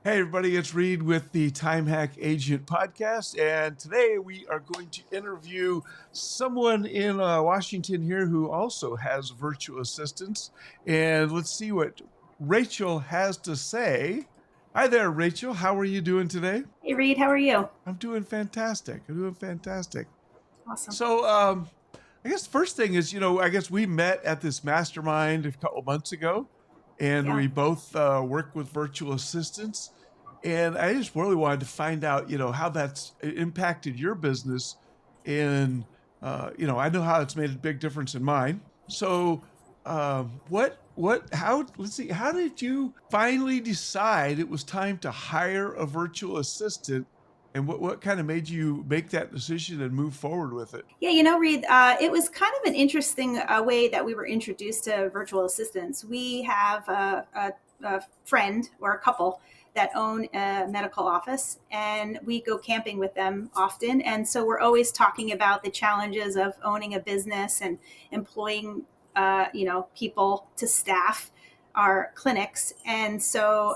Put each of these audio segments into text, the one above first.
Hey, everybody, it's Reid with the TimeHack Agent Podcast. And today we are going to interview someone in Washington here who also has virtual assistants. And let's see what Rachel has to say. Hi there, Rachel. How are you doing today? Hey Reid, how are you? I'm doing fantastic. Awesome. So, I guess the first thing is, I guess we met at this mastermind a couple months ago, and Yeah. we both work with virtual assistants. And I just really wanted to find out, how that's impacted your business. And, I know how it's made a big difference in mine. So, let's see, how did you finally decide it was time to hire a virtual assistant? And what kind of made you make that decision and move forward with it? Yeah, Reid, it was kind of an interesting way that we were introduced to virtual assistants. We have a friend or a couple that own a medical office, and we go camping with them often. And so we're always talking about the challenges of owning a business and employing, people to staff our clinics. And so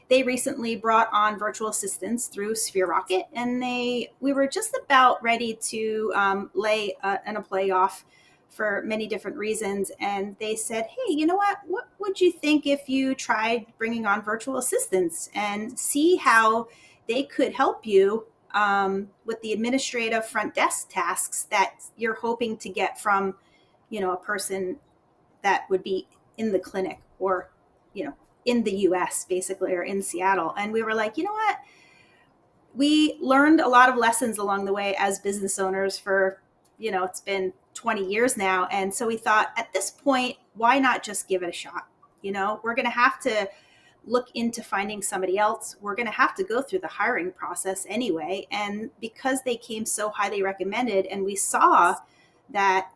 they recently brought on virtual assistants through Sphere Rocket, and we were just about ready to lay an employee off for many different reasons. And they said, "Hey, you know what would you think if you tried bringing on virtual assistants and see how they could help you with the administrative front desk tasks that you're hoping to get from, a person that would be in the clinic or, in the US basically, or in Seattle." And we were like, you know what? We learned a lot of lessons along the way as business owners for, it's been 20 years now. And so we thought at this point, why not just give it a shot? We're going to have to look into finding somebody else. We're going to have to go through the hiring process anyway. And because they came so highly recommended, and we saw that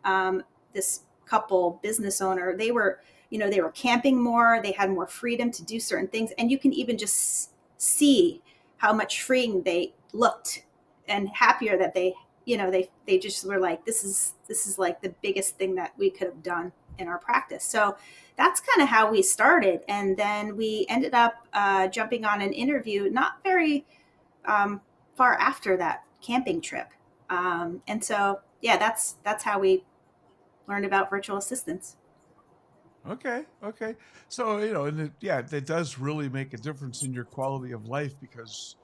this couple business owner, they were camping more, they had more freedom to do certain things. And you can even just see how much freeing they looked and happier that they just were like, this is like the biggest thing that we could have done in our practice. So that's kind of how we started. And then we ended up jumping on an interview not very far after that camping trip. And so, yeah, that's how we learned about virtual assistants. Okay. So, that does really make a difference in your quality of life because,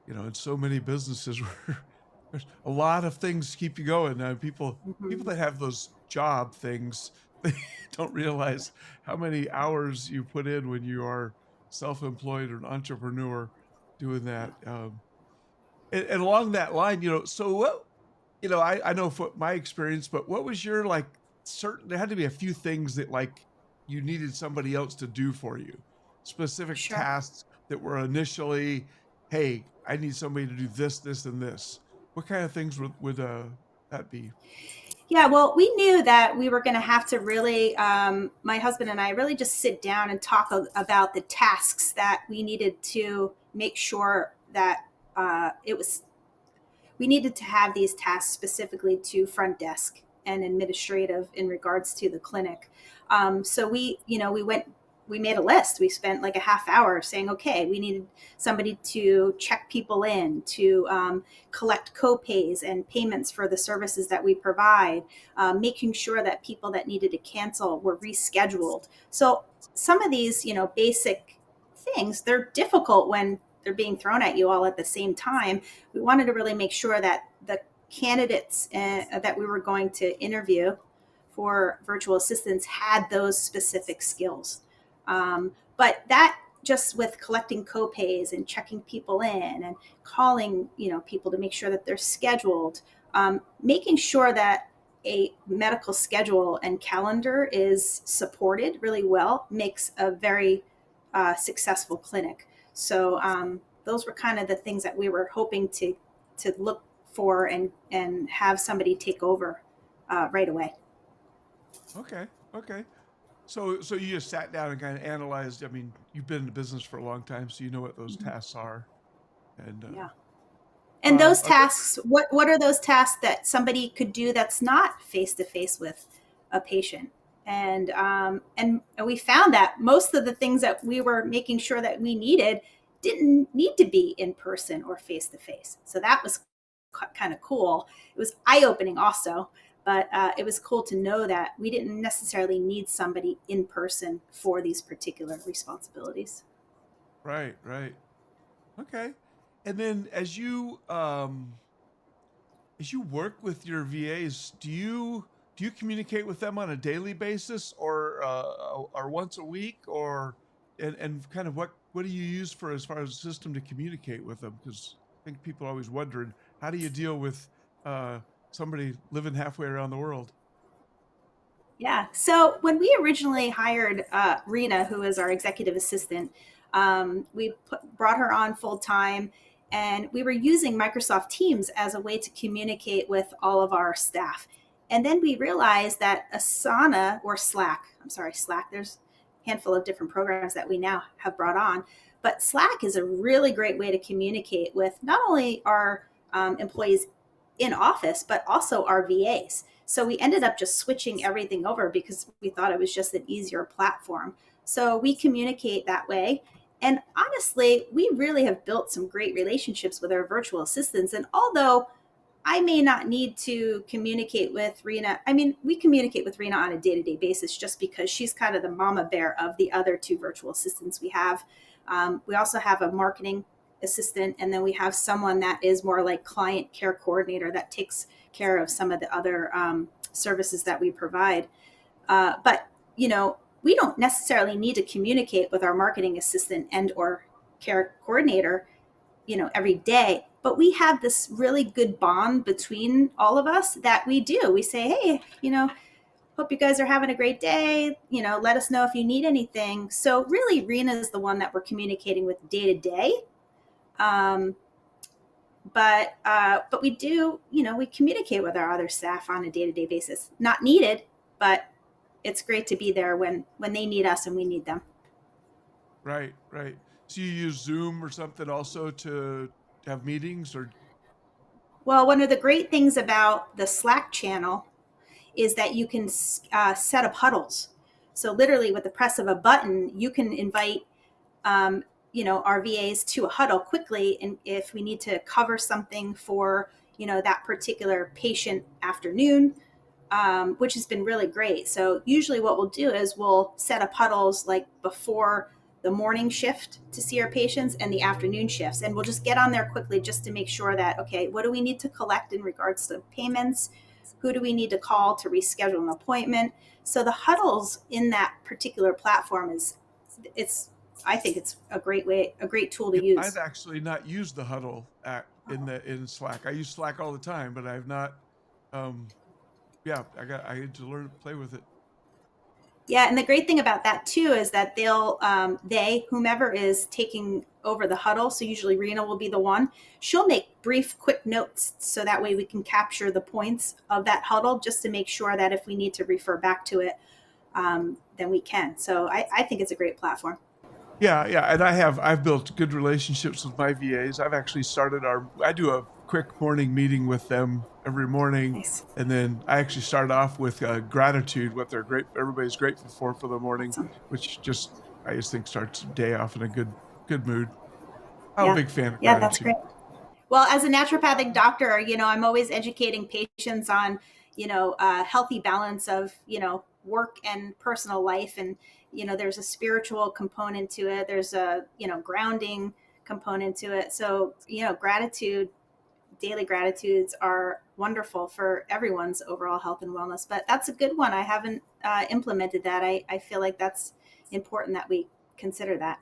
in so many businesses where there's a lot of things to keep you going. People Mm-hmm. that have those job things, they don't realize how many hours you put in when you are self-employed or an entrepreneur doing Yeah. that. And along that line, so what, I know from my experience, but what was your like there had to be a few things that like you needed somebody else to do for you, specific Sure. tasks that were initially, hey, I need somebody to do this, and this. What kind of things would that be? Yeah, well, we knew that we were going to have to really, my husband and I really just sit down and talk about the tasks that we needed to make sure that we needed to have these tasks specifically to front desk and administrative in regards to the clinic. So we made a list. We spent like a half hour saying, okay, we needed somebody to check people in, to collect co-pays and payments for the services that we provide, making sure that people that needed to cancel were rescheduled. So some of these, basic things, they're difficult when they're being thrown at you all at the same time. We wanted to really make sure that the candidates that we were going to interview for virtual assistants had those specific skills. But that just with collecting co-pays and checking people in and calling, people to make sure that they're scheduled, making sure that a medical schedule and calendar is supported really well makes a very successful clinic. So those were kind of the things that we were hoping to look for and have somebody take over right away. Okay. So you just sat down and kind of analyzed. I mean, you've been in the business for a long time, so you know what those Mhm. tasks are. And Yeah. And those are there, tasks, what are those tasks that somebody could do that's not face to face with a patient? And we found that most of the things that we were making sure that we needed, didn't need to be in person or face to face. So that was kind of cool. It was eye-opening also, but it was cool to know that we didn't necessarily need somebody in person for these particular responsibilities. Right, right. Okay. And then as you work with your VAs, do you communicate with them on a daily basis or once a week, or and kind of what do you use for as far as a system to communicate with them? Because I think people are always wondering, how do you deal with uh, somebody living halfway around the world? Yeah. So when we originally hired Rena, who is our executive assistant, brought her on full time, and we were using Microsoft Teams as a way to communicate with all of our staff. And then we realized that Asana or Slack, I'm sorry, Slack, there's a handful of different programs that we now have brought on, but Slack is a really great way to communicate with not only our employees in office, but also our VAs. So we ended up just switching everything over because we thought it was just an easier platform. So we communicate that way. And honestly, we really have built some great relationships with our virtual assistants. And although I may not need to communicate with Rena, I mean, we communicate with Rena on a day-to-day basis just because she's kind of the mama bear of the other two virtual assistants we have. We also have a marketing assistant, and then we have someone that is more like client care coordinator that takes care of some of the other services that we provide. But, we don't necessarily need to communicate with our marketing assistant and or care coordinator, every day. But we have this really good bond between all of us that we do. We say, hey, hope you guys are having a great day. Let us know if you need anything. So really, Rena is the one that we're communicating with day to day. But we do, we communicate with our other staff on a day-to-day basis. Not needed, but it's great to be there when they need us and we need them. Right, right. So you use Zoom or something also to have meetings, or? Well, one of the great things about the Slack channel is that you can set up huddles. So literally with the press of a button, you can invite our VAs to a huddle quickly, and if we need to cover something for that particular patient afternoon, which has been really great. So usually what we'll do is we'll set up huddles like before the morning shift to see our patients and the afternoon shifts, and we'll just get on there quickly just to make sure that, okay, what do we need to collect in regards to payments? Who do we need to call to reschedule an appointment? So the huddles in that particular platform I think it's a great tool to use. I've actually not used the huddle in Slack. I use Slack all the time, but I've not. I had to learn to play with it. Yeah, and the great thing about that too is that whomever is taking over the huddle, so usually Rena will be the one, she'll make brief, quick notes so that way we can capture the points of that huddle just to make sure that if we need to refer back to it, then we can. So I think it's a great platform. Yeah, and I've built good relationships with my VAs. I've actually I do a quick morning meeting with them every morning. Nice. And then I actually start off with gratitude, what everybody's grateful for the morning, Awesome. which I just think starts the day off in a good mood. I'm a big fan of gratitude. Yeah, that's great. Well, as a naturopathic doctor, I'm always educating patients on, a healthy balance of, work and personal life. And, there's a spiritual component to it. There's a, grounding component to it. So, daily gratitudes are wonderful for everyone's overall health and wellness. But that's a good one. I haven't implemented that. I feel like that's important that we consider that.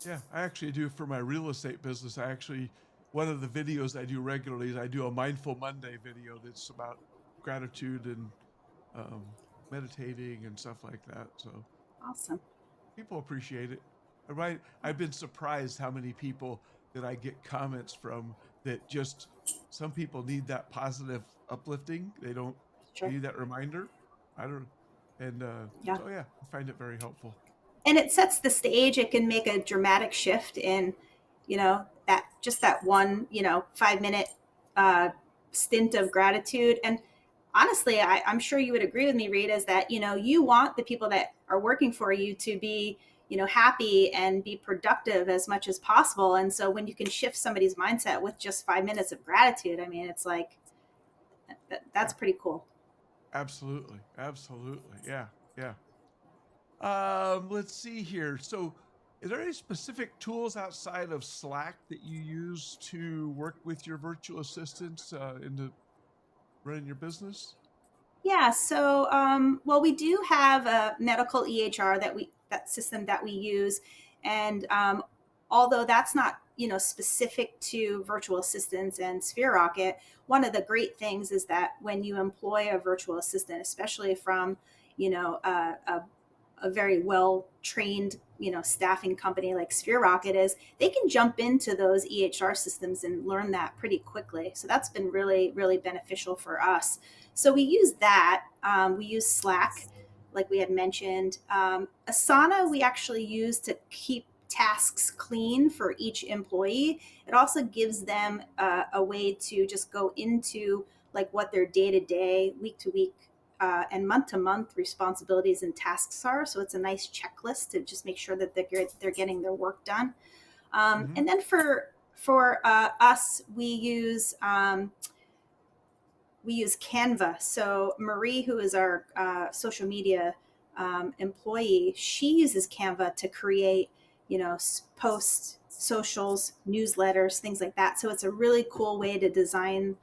Yeah, I actually do for my real estate business. One of the videos I do regularly is I do a Mindful Monday video that's about gratitude and meditating and stuff like that. So Awesome. people appreciate it. Right? I've been surprised how many people that I get comments from that just some people need that positive uplifting. They don't need that reminder. I find it very helpful. And it sets the stage. It can make a dramatic shift in, that one, 5-minute stint of gratitude. And honestly, I'm sure you would agree with me, Reid, is that, you want the people that are working for you to be, happy and be productive as much as possible. And so when you can shift somebody's mindset with just 5 minutes of gratitude, I mean, it's like, that's pretty cool. Absolutely. Absolutely. Yeah. Yeah. Let's see here. So, is there any specific tools outside of Slack that you use to work with your virtual assistants into running your business? Yeah. So, well, we do have a medical EHR that system that we use, and although that's not specific to virtual assistants and Sphere Rocket, one of the great things is that when you employ a virtual assistant, especially from a very well trained staffing company like Sphere Rocket, is they can jump into those EHR systems and learn that pretty quickly. So that's been really, really beneficial for us. So we use that. We use Slack, like we had mentioned. Asana we actually use to keep tasks clean for each employee. It also gives them a way to just go into like what their day-to-day, week-to-week, and month-to-month responsibilities and tasks are. So it's a nice checklist to just make sure that they're getting their work done. Mm-hmm. And then for us, we use Canva. So Marie, who is our social media employee, she uses Canva to create, posts, socials, newsletters, things like that. So it's a really cool way to design,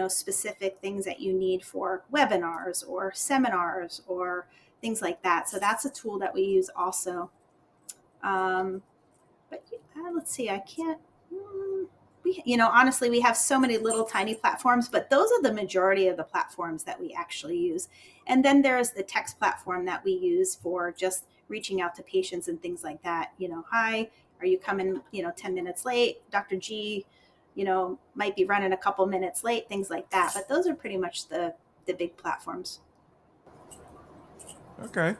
specific things that you need for webinars or seminars or things like that. So that's a tool that we use also. But let's see, I can't. Honestly, we have so many little tiny platforms, but those are the majority of the platforms that we actually use. And then there's the text platform that we use for just reaching out to patients and things like that. Hi, are you coming, 10 minutes late? Dr. G, might be running a couple minutes late, things like that. But those are pretty much the big platforms. Okay.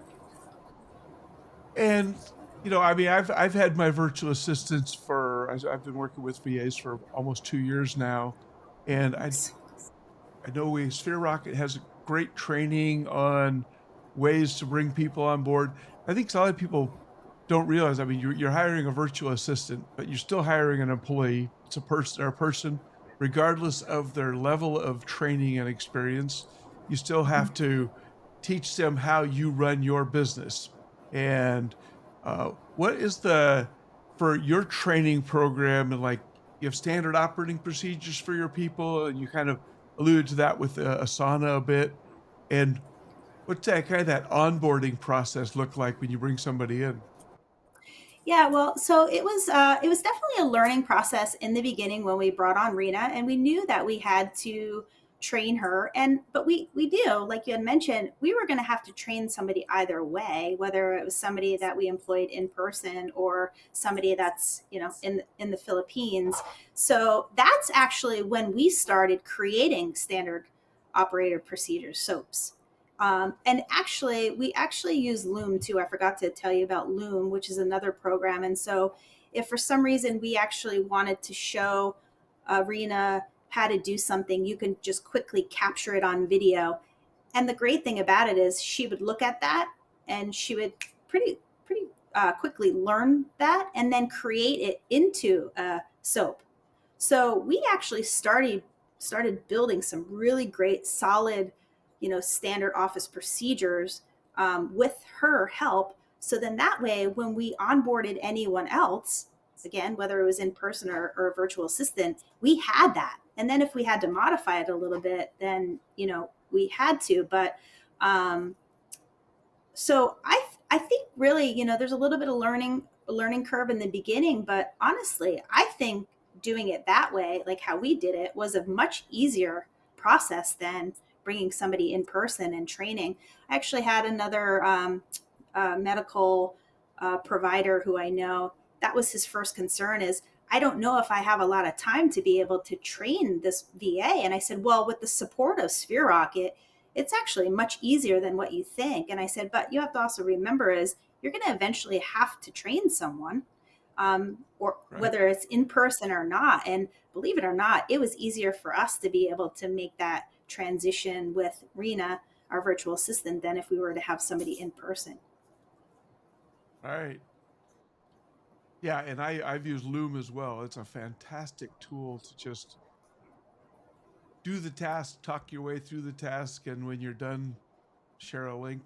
And I mean, I've had my virtual assistants I've been working with VAs for almost 2 years now, and I know Sphere Rocket has great training on ways to bring people on board. I think a lot of people don't realize. I mean, you're hiring a virtual assistant, but you're still hiring an employee. It's a person, regardless of their level of training and experience. You still have to teach them how you run your business. And what is for your training program, and like you have standard operating procedures for your people, and you kind of alluded to that with Asana a bit. And what's that onboarding process look like when you bring somebody in? Yeah, well, so it was definitely a learning process in the beginning when we brought on Rena, and we knew that we had to train her. But we do, like you had mentioned, we were going to have to train somebody either way, whether it was somebody that we employed in person or somebody that's in the Philippines. So that's actually when we started creating standard operator procedures, SOAPs. And actually, we actually use Loom too. I forgot to tell you about Loom, which is another program. And so, if for some reason we actually wanted to show Rena how to do something, you can just quickly capture it on video. And the great thing about it is, she would look at that and she would pretty quickly learn that and then create it into a SOAP. So we actually started building some really great, solid, standard office procedures with her help. So then that way, when we onboarded anyone else, again, whether it was in person or a virtual assistant, we had that. And then if we had to modify it a little bit, then we had to. But so I think really, there's a little bit of learning curve in the beginning, but honestly, I think doing it that way, like how we did it, was a much easier process than bringing somebody in person and training. I actually had another medical provider who I know, that was his first concern is, I don't know if I have a lot of time to be able to train this VA. And I said, well, with the support of Sphere Rocket, it's actually much easier than what you think. And I said, but you have to also remember is you're going to eventually have to train someone, or Right. whether it's in person or not. And believe it or not, it was easier for us to be able to make that transition with Rena, our virtual assistant, than if we were to have somebody in person. Right. Yeah, and I've used Loom as well. It's a fantastic tool to just do the task, talk your way through the task, and when you're done, share a link.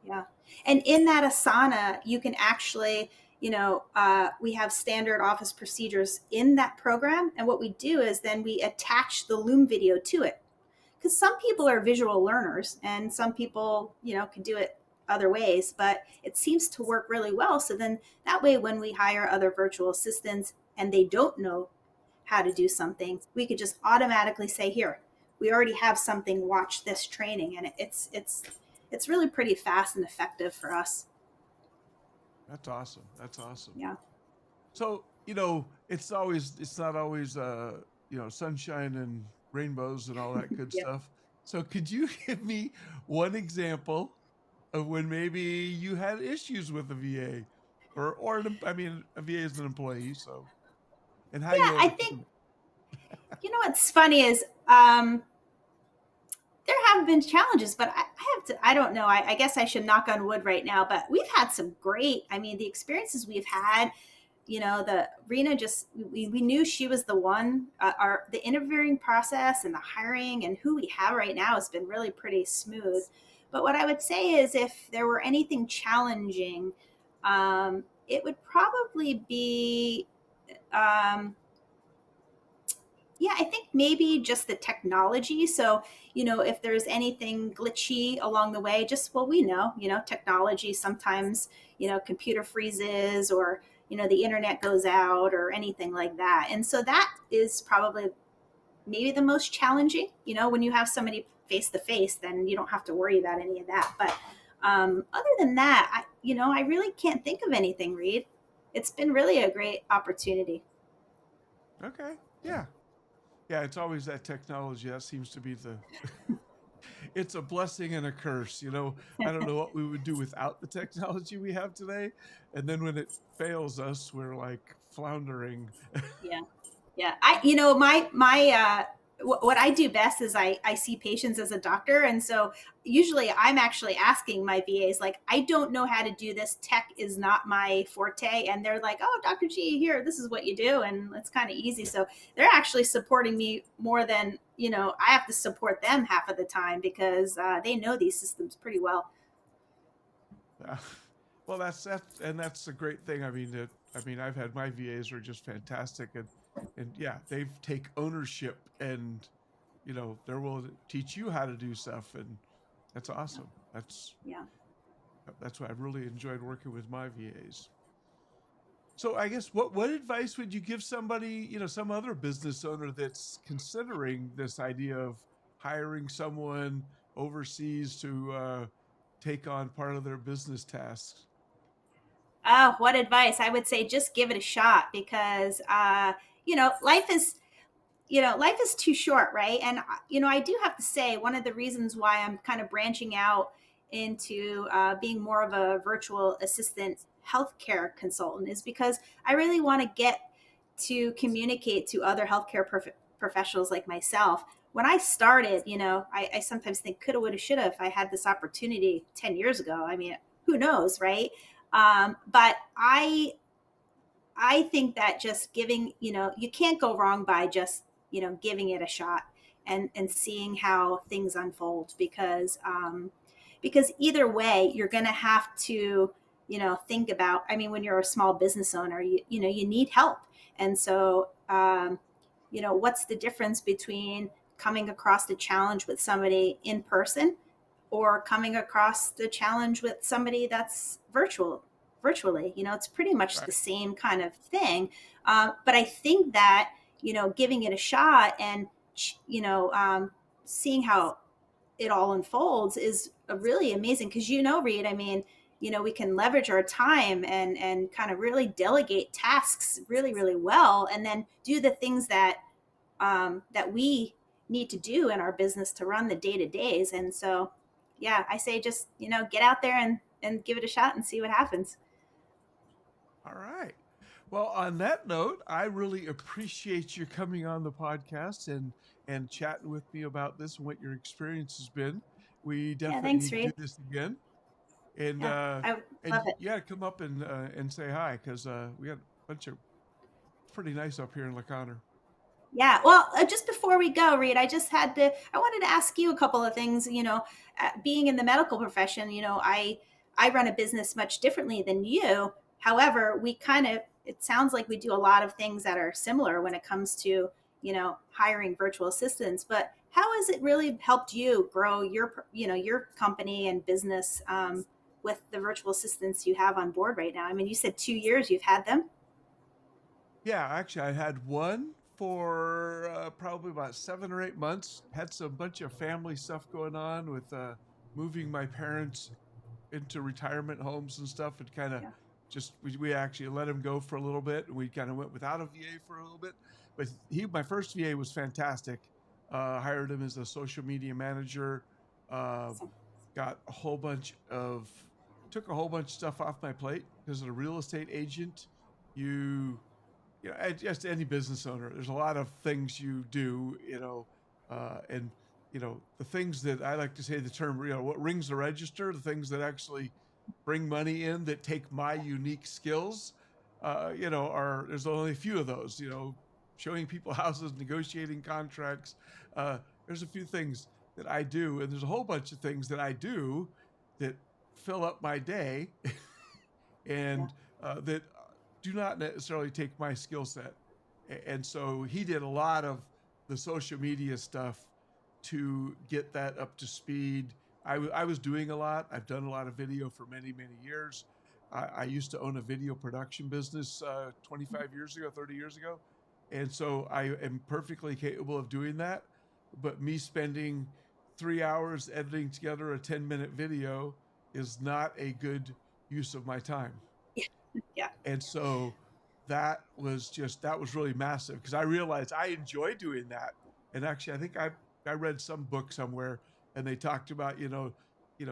Yeah. And in that Asana, you can actually, we have standard office procedures in that program. And what we do is then we attach the Loom video to it. Because some people are visual learners and some people, can do it other ways, but it seems to work really well. So then that way, when we hire other virtual assistants and they don't know how to do something, we could just automatically say, here, we already have something, watch this training. And it's really pretty fast and effective for us. That's awesome. That's awesome. Yeah. So, it's not always, sunshine and rainbows and all that good Yeah. stuff. So could you give me one example of when maybe you had issues with a VA a VA is an employee. So, and how you Yeah, I think, overcame it? what's funny is there have been challenges, but I don't know. I guess I should knock on wood right now, but we've had some the experiences we've had, the Rena we knew she was the one, the interviewing process and the hiring and who we have right now has been really pretty smooth. But what I would say is if there were anything challenging, it would probably be, I think maybe just the technology. So, if there's anything glitchy along the way, technology sometimes, computer freezes or, the internet goes out or anything like that. And so that is probably maybe the most challenging. When you have somebody face to face, then you don't have to worry about any of that. But other than that, I really can't think of anything, Reid. It's been really a great opportunity. Okay. Yeah. Yeah. It's always that technology. That seems to be it's a blessing and a curse. I don't know what we would do without the technology we have today. And then when it fails us, we're like floundering. Yeah. Yeah. What I do best is I see patients as a doctor. And so usually I'm actually asking my VAs, like, I don't know how to do this. Tech is not my forte. And they're like, oh, Dr. G, here, this is what you do. And it's kind of easy. So they're actually supporting me more than, I have to support them half of the time because they know these systems pretty well. Well, that's a great thing. I've had my VAs are just fantastic, and yeah, they take ownership, and they're willing to teach you how to do stuff, and that's awesome. Yeah. That's why I've really enjoyed working with my VAs. So I guess what advice would you give somebody, some other business owner that's considering this idea of hiring someone overseas to take on part of their business tasks? Oh, what advice? I would say just give it a shot because, life is, life is too short, right? And, I do have to say one of the reasons why I'm kind of branching out into being more of a virtual assistant healthcare consultant is because I really want to get to communicate to other healthcare professionals like myself. When I started, I sometimes think coulda, woulda, shoulda if I had this opportunity 10 years ago. I mean, who knows, right? But I think that just giving, you can't go wrong by just, giving it a shot and seeing how things unfold because either way, you're going to have to, think about, when you're a small business owner, you need help. And so, what's the difference between coming across the challenge with somebody in person or coming across the challenge with somebody that's virtually? It's pretty much Right. the same kind of thing. But I think that, giving it a shot and, seeing how it all unfolds is a really amazing because, Reid, we can leverage our time and kind of really delegate tasks really, really well, and then do the things that that we need to do in our business to run the day-to-days. And so, yeah, I say just, get out there and give it a shot and see what happens. All right. Well, on that note, I really appreciate you coming on the podcast and chatting with me about this and what your experience has been. We Yeah, definitely thanks, need to do Reid. this again. And Yeah, I would love it. you got to come up and say hi because we got a bunch of it's pretty nice up here in LaConner. Yeah. Well, just before we go, Reid, I wanted to ask you a couple of things. Being in the medical profession, I run a business much differently than you. However, it sounds like we do a lot of things that are similar when it comes to, hiring virtual assistants. But how has it really helped you grow your company and business, with the virtual assistants you have on board right now? I mean, you said 2 years you've had them. Yeah, actually, I had one for probably about 7 or 8 months. Had some bunch of family stuff going on with moving my parents into retirement homes and stuff, and kind of Yeah. just we actually let him go for a little bit, and we kind of went without a VA for a little bit. But my first VA was fantastic. Hired him as a social media manager. Uh, Awesome. got a whole bunch of took a whole bunch of stuff off my plate because as a real estate agent, you just any business owner, there's a lot of things you do, and the things that I like to say the term, what rings the register, the things that actually bring money in that take my unique skills, are there's only a few of those, showing people houses, negotiating contracts. There's a few things that I do, and there's a whole bunch of things that I do that fill up my day Yeah. and that do not necessarily take my skill set. And so he did a lot of the social media stuff to get that up to speed. I was doing a lot. I've done a lot of video for many, many years. I used to own a video production business 25 years ago, 30 years ago. And so I am perfectly capable of doing that. But me spending 3 hours editing together a 10-minute video is not a good use of my time. Yeah. And so that was really massive because I realized I enjoy doing that. And actually, I think I read some book somewhere and they talked about, there's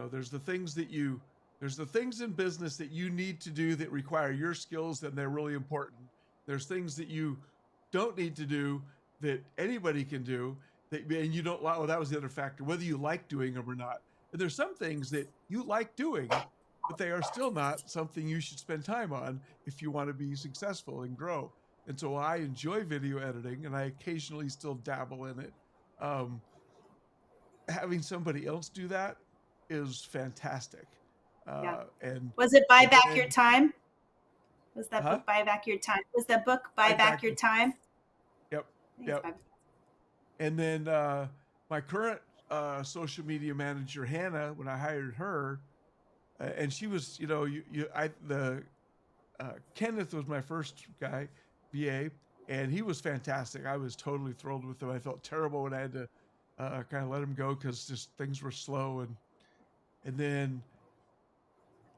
there's the things in business that you need to do that require your skills and they're really important. There's things that you don't need to do that anybody can do and you don't like. Well, that was the other factor, whether you like doing them or not. And there's some things that you like doing, but they are still not something you should spend time on if you want to be successful and grow. And so I enjoy video editing and I occasionally still dabble in it. Um, Having somebody else do that is fantastic. Yeah. And Was it Buy and Back Your then, Time? Was that huh? book Buy Back Your Time? Was that book Buy Right Back back. Your Time? Yep. I think it's Yep. Buy. And then my current social media manager, Hannah, when I hired her, and she was, Kenneth was my first guy, VA, and he was fantastic. I was totally thrilled with him. I felt terrible when I had to kind of let him go because just things were slow. And then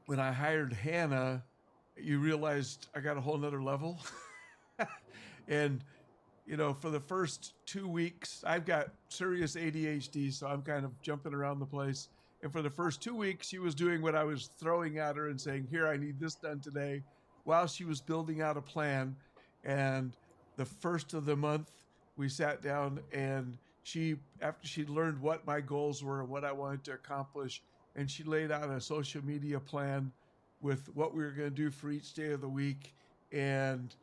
when I hired Hannah, you realized I got a whole nother level. And for the first 2 weeks, I've got serious ADHD, so I'm kind of jumping around the place. And for the first 2 weeks, she was doing what I was throwing at her and saying, "Here, I need this done today," while she was building out a plan. And the first of the month, we sat down and after she learned what my goals were and what I wanted to accomplish, and she laid out a social media plan with what we were going to do for each day of the week. And,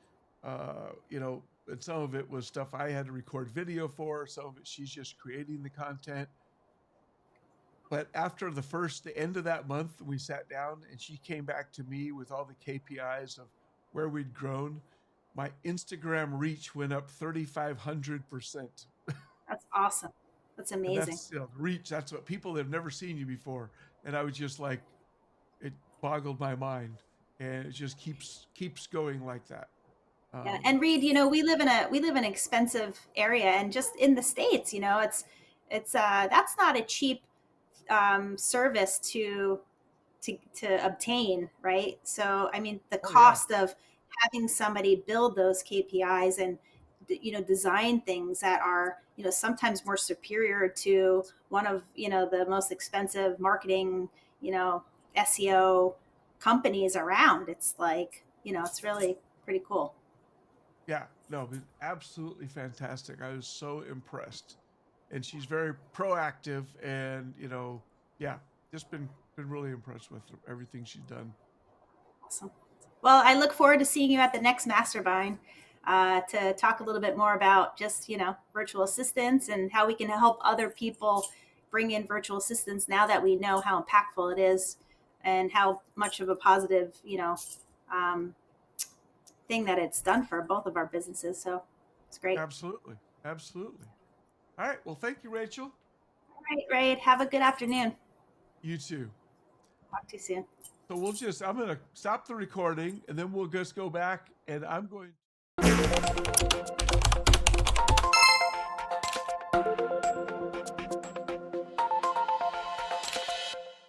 and some of it was stuff I had to record video for. Some of it she's just creating the content. But after the end of that month, we sat down and she came back to me with all the KPIs of where we'd grown. My Instagram reach went up 3,500%. That's awesome. That's And amazing. that's reach. That's what people that have never seen you before. And I was just like, it boggled my mind. And it just keeps going like that. Yeah. Um, And Reid, we live in an expensive area, and just in the States, it's that's not a cheap service to obtain, right? So, I mean, the oh yeah, cost of having somebody build those KPIs and design things that are sometimes more superior to one of the most expensive marketing SEO companies around. It's like it's really pretty cool. yeah, no, but absolutely fantastic. I was so impressed. And she's very proactive and, yeah, just been really impressed with everything she's done. Awesome. Well, I look forward to seeing you at the next Mastermind to talk a little bit more about just, virtual assistants and how we can help other people bring in virtual assistants now that we know how impactful it is and how much of a positive, thing that it's done for both of our businesses. So it's great. Absolutely. Absolutely. All right. Well, thank you, Rachel. All right, Reid. Have a good afternoon. You too. Talk to you soon. So I'm going to stop the recording and then we'll just go back and I'm going